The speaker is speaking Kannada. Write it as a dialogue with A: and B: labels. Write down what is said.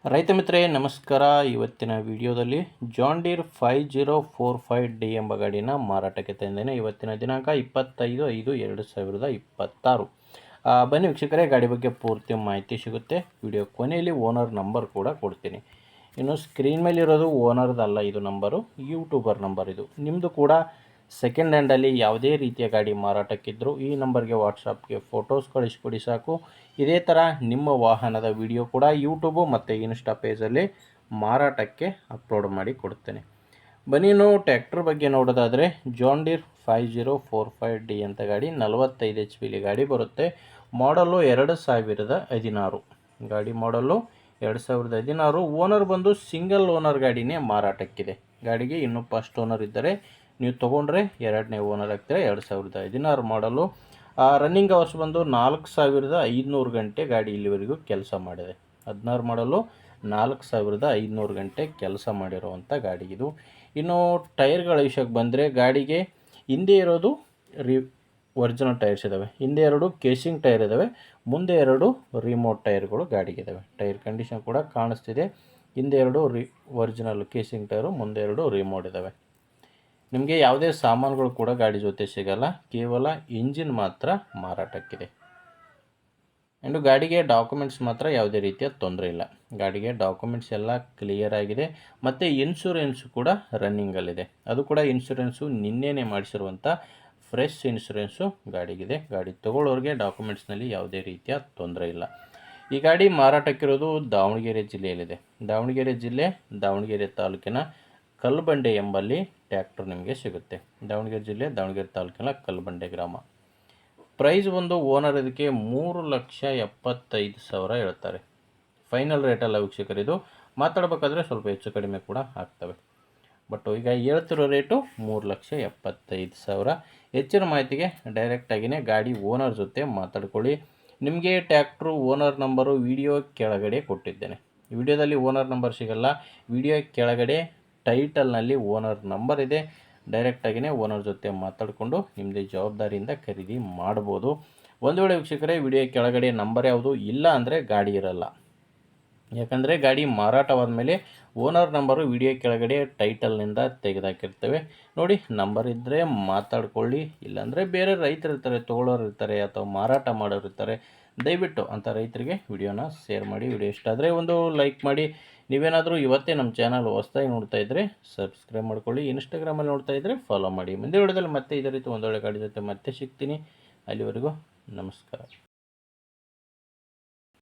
A: ರೈತ ಮಿತ್ರರೇ ನಮಸ್ಕಾರ. ಇವತ್ತಿನ ವಿಡಿಯೋದಲ್ಲಿ ಜಾನ್ ಡೀರ್ 5045D ಎಂಬ ಗಾಡಿನ ಮಾರಾಟಕ್ಕೆ ತಂದೇನೆ. ಇವತ್ತಿನ ದಿನಾಂಕ 25/5/2026. ಬನ್ನಿ ವೀಕ್ಷಕರೇ, ಗಾಡಿ ಬಗ್ಗೆ ಪೂರ್ತಿ ಮಾಹಿತಿ ಸಿಗುತ್ತೆ. ವಿಡಿಯೋ ಕೊನೆಯಲ್ಲಿ ಓನರ್ ನಂಬರ್ ಕೂಡ ಕೊಡ್ತೀನಿ. ಇನ್ನು ಸ್ಕ್ರೀನ್ ಮೇಲೆ ಇರೋದು ಓನರ್ದಲ್ಲ, ಇದು ನಂಬರು ಯೂಟ್ಯೂಬರ್ ನಂಬರ್. ಇದು ನಿಮ್ಮದು ಕೂಡ ಸೆಕೆಂಡ್ ಹ್ಯಾಂಡಲ್ಲಿ ಯಾವುದೇ ರೀತಿಯ ಗಾಡಿ ಮಾರಾಟಕ್ಕಿದ್ದರೂ ಈ ನಂಬರ್ಗೆ ವಾಟ್ಸಪ್ಗೆ ಫೋಟೋಸ್ ಕಳಿಸ್ಕೊಡಿ ಸಾಕು. ಇದೇ ಥರ ನಿಮ್ಮ ವಾಹನದ ವಿಡಿಯೋ ಕೂಡ ಯೂಟ್ಯೂಬು ಮತ್ತು ಇನ್ಸ್ಟಾ ಪೇಜಲ್ಲಿ ಮಾರಾಟಕ್ಕೆ ಅಪ್ಲೋಡ್ ಮಾಡಿ ಕೊಡ್ತೇನೆ. ಬನ್ನಿ ಟ್ರ್ಯಾಕ್ಟರ್ ಬಗ್ಗೆ ನೋಡೋದಾದರೆ ಜಾನ್ ಡೀರ್ 5045D ಅಂತ ಗಾಡಿ 45 HP ಗಾಡಿ ಬರುತ್ತೆ. ಮಾಡಲು 2016 ಗಾಡಿ. ಮಾಡಲು 2016. ಓನರ್ ಬಂದು ಸಿಂಗಲ್ ಓನರ್ ಗಾಡಿನೇ ಮಾರಾಟಕ್ಕಿದೆ. ಗಾಡಿಗೆ ಇನ್ನೂ ಫಸ್ಟ್ ಓನರ್ ಇದ್ದರೆ, ನೀವು ತೊಗೊಂಡ್ರೆ ಎರಡನೇ ಓನರ್ ಆಗ್ತಾರೆ. 2016 ಮಾಡಲು. ರನ್ನಿಂಗ್ ಅವರ್ಸ್ ಬಂದು 4500 ಗಂಟೆ ಗಾಡಿ ಇಲ್ಲಿವರೆಗೂ ಕೆಲಸ ಮಾಡಿದೆ. 16 ಮಾಡಲು 4500 ಗಂಟೆ ಕೆಲಸ ಮಾಡಿರುವಂಥ ಗಾಡಿ ಇದು. ಇನ್ನು ಟೈರ್ಗಳ ವಿಷಯಕ್ಕೆ ಬಂದರೆ, ಗಾಡಿಗೆ ಹಿಂದೆ ಇರೋದು ಒರಿಜಿನಲ್ ಟೈರ್ಸ್ ಇದ್ದಾವೆ. ಹಿಂದೆ 2 ಕೇಸಿಂಗ್ ಟೈರ್ ಇದ್ದಾವೆ, ಮುಂದೆ 2 ರಿಮೋಟ್ ಟೈರ್ಗಳು ಗಾಡಿಗಿದ್ದಾವೆ. ಟೈರ್ ಕಂಡೀಷನ್ ಕೂಡ ಕಾಣಿಸ್ತಿದೆ. ಹಿಂದೆ 2 ಒರಿಜಿನಲ್ ಕೇಸಿಂಗ್ ಟೈರು, ಮುಂದೆ 2 ರಿಮೋಟ್ ಇದ್ದಾವೆ. ನಿಮಗೆ ಯಾವುದೇ ಸಾಮಾನುಗಳು ಕೂಡ ಗಾಡಿ ಜೊತೆ ಸಿಗಲ್ಲ, ಕೇವಲ ಇಂಜಿನ್ ಮಾತ್ರ ಮಾರಾಟಕ್ಕಿದೆ. ಆ್ಯಂಡು ಗಾಡಿಗೆ ಡಾಕ್ಯುಮೆಂಟ್ಸ್ ಮಾತ್ರ ಯಾವುದೇ ರೀತಿಯ ತೊಂದರೆ ಇಲ್ಲ. ಗಾಡಿಗೆ ಡಾಕ್ಯುಮೆಂಟ್ಸ್ ಎಲ್ಲ ಕ್ಲಿಯರ್ ಆಗಿದೆ. ಮತ್ತು ಇನ್ಶೂರೆನ್ಸು ಕೂಡ ರನ್ನಿಂಗಲ್ಲಿದೆ. ಅದು ಕೂಡ ಇನ್ಶೂರೆನ್ಸು ನಿನ್ನೆನೇ ಮಾಡಿಸಿರುವಂಥ ಫ್ರೆಶ್ ಇನ್ಶೂರೆನ್ಸು ಗಾಡಿಗಿದೆ. ಗಾಡಿ ತೊಗೊಳ್ಳೋರಿಗೆ ಡಾಕ್ಯುಮೆಂಟ್ಸ್ನಲ್ಲಿ ಯಾವುದೇ ರೀತಿಯ ತೊಂದರೆ ಇಲ್ಲ. ಈ ಗಾಡಿ ಮಾರಾಟಕ್ಕಿರೋದು ದಾವಣಗೆರೆ ಜಿಲ್ಲೆಯಲ್ಲಿದೆ. ದಾವಣಗೆರೆ ಜಿಲ್ಲೆ, ದಾವಣಗೆರೆ ತಾಲೂಕಿನ ಕಲ್ಲಬಂಡೆ ಎಂಬಲ್ಲಿ ಟ್ರ್ಯಾಕ್ಟರ್ ನಿಮಗೆ ಸಿಗುತ್ತೆ. ದಾವಣಗೆರೆ ಜಿಲ್ಲೆ, ದಾವಣಗೆರೆ ತಾಲೂಕಿನ ಕಲ್ಲಬಂಡೆ ಗ್ರಾಮ. ಪ್ರೈಸ್ ಒಂದು ಓನರ್ ಇದಕ್ಕೆ 3,75,000 ಹೇಳ್ತಾರೆ. ಫೈನಲ್ ರೇಟಲ್ಲ ವೀಕ್ಷಕರಿದು. ಮಾತಾಡಬೇಕಾದ್ರೆ ಸ್ವಲ್ಪ ಹೆಚ್ಚು ಕಡಿಮೆ ಕೂಡ ಆಗ್ತವೆ. ಬಟ್ ಈಗ ಹೇಳ್ತಿರೋ ರೇಟು 3,75,000. ಹೆಚ್ಚಿನ ಮಾಹಿತಿಗೆ ಡೈರೆಕ್ಟಾಗಿಯೇ ಗಾಡಿ ಓನರ್ ಜೊತೆ ಮಾತಾಡ್ಕೊಳ್ಳಿ. ನಿಮಗೆ ಟ್ರ್ಯಾಕ್ಟ್ರು ಓನರ್ ನಂಬರು ವಿಡಿಯೋ ಕೆಳಗಡೆ ಕೊಟ್ಟಿದ್ದೇನೆ. ವಿಡಿಯೋದಲ್ಲಿ ಓನರ್ ನಂಬರ್ ಸಿಗಲ್ಲ, ವಿಡಿಯೋ ಕೆಳಗಡೆ ಟೈಟಲ್ನಲ್ಲಿ ಓನರ್ ನಂಬರ್ ಇದೆ. ಡೈರೆಕ್ಟಾಗಿಯೇ ಓನರ್ ಜೊತೆ ಮಾತಾಡಿಕೊಂಡು ನಿಮ್ಮದೇ ಜವಾಬ್ದಾರಿಯಿಂದ ಖರೀದಿ ಮಾಡ್ಬೋದು. ಒಂದು ವೇಳೆ ವೀಕ್ಷಕರೇ ವಿಡಿಯೋ ಕೆಳಗಡೆ ನಂಬರ್ ಯಾವುದು ಇಲ್ಲ ಅಂದರೆ ಗಾಡಿ ಇರಲ್ಲ. ಯಾಕಂದರೆ ಗಾಡಿ ಮಾರಾಟವಾದ ಮೇಲೆ ಓನರ್ ನಂಬರು ವಿಡಿಯೋ ಕೆಳಗಡೆ ಟೈಟಲ್ನಿಂದ ತೆಗೆದಾಕಿರ್ತೇವೆ. ನೋಡಿ, ನಂಬರ್ ಇದ್ದರೆ ಮಾತಾಡ್ಕೊಳ್ಳಿ. ಇಲ್ಲಾಂದರೆ ಬೇರೆ ರೈತರು ಇರ್ತಾರೆ, ತೊಗೊಳ್ಳೋರು ಇರ್ತಾರೆ, ಅಥವಾ ಮಾರಾಟ ಮಾಡೋರು ಇರ್ತಾರೆ. ದಯವಿಟ್ಟು ಅಂಥ ರೈತರಿಗೆ ವಿಡಿಯೋನ ಶೇರ್ ಮಾಡಿ. ವಿಡಿಯೋ ಇಷ್ಟ ಆದರೆ ಒಂದು ಲೈಕ್ ಮಾಡಿ. ನೀವೇನಾದರೂ ಇವತ್ತೇ ನಮ್ಮ ಚಾನಲ್ ಹೊಸದಾಗಿ ನೋಡ್ತಾ ಇದ್ದರೆ ಸಬ್ಸ್ಕ್ರೈಬ್ ಮಾಡ್ಕೊಳ್ಳಿ. ಇನ್ಸ್ಟಾಗ್ರಾಮಲ್ಲಿ ನೋಡ್ತಾ ಇದ್ದರೆ ಫಾಲೋ ಮಾಡಿ. ಮುಂದೆ ವಿಡಿಯೋದಲ್ಲಿ ಮತ್ತೆ ಇದೇ ರೀತಿ ಒಂದೊಳ್ಳೆ ಗಾಡಿ ಜೊತೆ ಮತ್ತೆ ಸಿಗ್ತೀನಿ. ಅಲ್ಲಿವರೆಗೂ ನಮಸ್ಕಾರ.